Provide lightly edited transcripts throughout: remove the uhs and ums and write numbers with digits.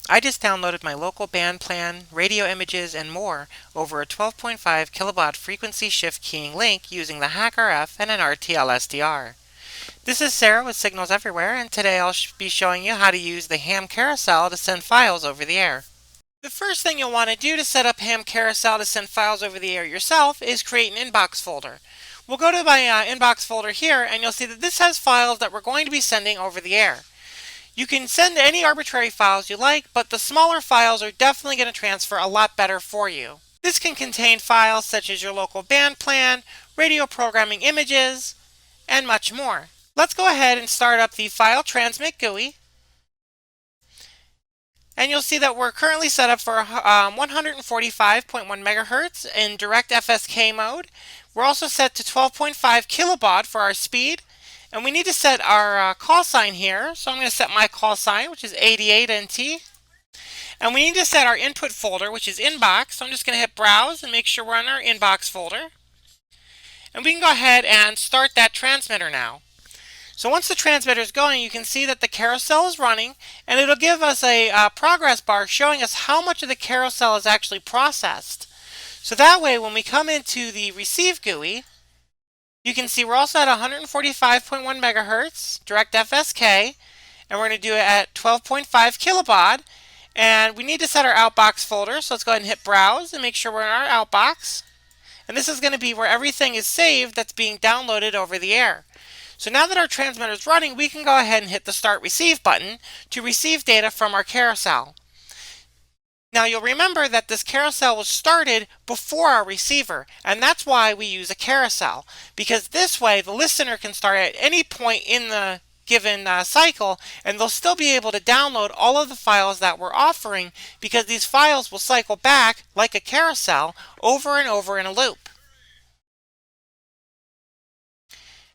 I just downloaded my local band plan, radio images, and more over a 12.5 kilobaud frequency shift keying link using the HamCarousel and an RTL SDR. This is Sarah with Signals Everywhere, and today I'll be showing you how to use the HamCarousel to send files over the air. The first thing you'll want to do to set up HamCarousel to send files over the air yourself is create an inbox folder. We'll go to my inbox folder here, and you'll see that this has files that we're going to be sending over the air. You can send any arbitrary files you like, but the smaller files are definitely going to transfer a lot better for you. This can contain files such as your local band plan, radio programming images, and much more. Let's go ahead and start up the File Transmit GUI. And you'll see that we're currently set up for 145.1 megahertz in direct FSK mode. We're also set to 12.5 kilobaud for our speed. And we need to set our call sign here. So I'm going to set my call sign, which is 88NT. And we need to set our input folder, which is inbox. So I'm just going to hit browse and make sure we're on our inbox folder. And we can go ahead and start that transmitter now. So once the transmitter is going, you can see that the carousel is running, and it'll give us a progress bar showing us how much of the carousel is actually processed. So that way, when we come into the receive GUI, you can see we're also at 145.1 megahertz, direct FSK, and we're going to do it at 12.5 kilobaud. And we need to set our outbox folder, so let's go ahead and hit browse and make sure we're in our outbox. And this is going to be where everything is saved that's being downloaded over the air. So now that our transmitter is running, we can go ahead and hit the Start Receive button to receive data from our carousel. Now you'll remember that this carousel was started before our receiver, and that's why we use a carousel, because this way the listener can start at any point in the given cycle, and they'll still be able to download all of the files that we're offering, because these files will cycle back like a carousel over and over in a loop.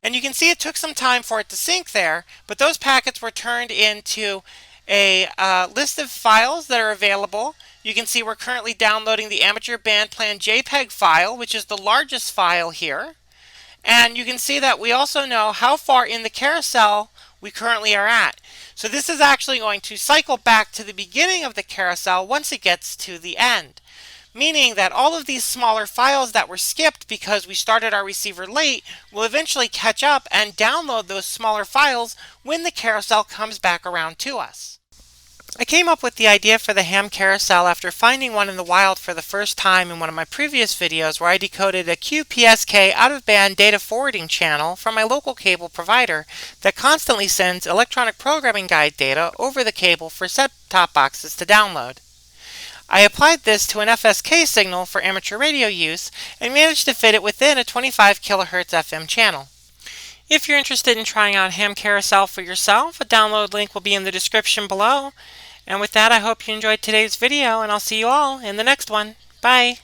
And you can see it took some time for it to sync there, but those packets were turned into a list of files that are available. You can see we're currently downloading the Amateur Band Plan JPEG file, which is the largest file here. And you can see that we also know how far in the carousel we currently are at. So this is actually going to cycle back to the beginning of the carousel once it gets to the end. Meaning that all of these smaller files that were skipped because we started our receiver late will eventually catch up and download those smaller files when the carousel comes back around to us. I came up with the idea for the HamCarousel after finding one in the wild for the first time in one of my previous videos where I decoded a QPSK out-of-band data forwarding channel from my local cable provider that constantly sends electronic programming guide data over the cable for set-top boxes to download. I applied this to an FSK signal for amateur radio use and managed to fit it within a 25 kHz FM channel. If you're interested in trying out HamCarousel for yourself, a download link will be in the description below. And with that, I hope you enjoyed today's video, and I'll see you all in the next one. Bye!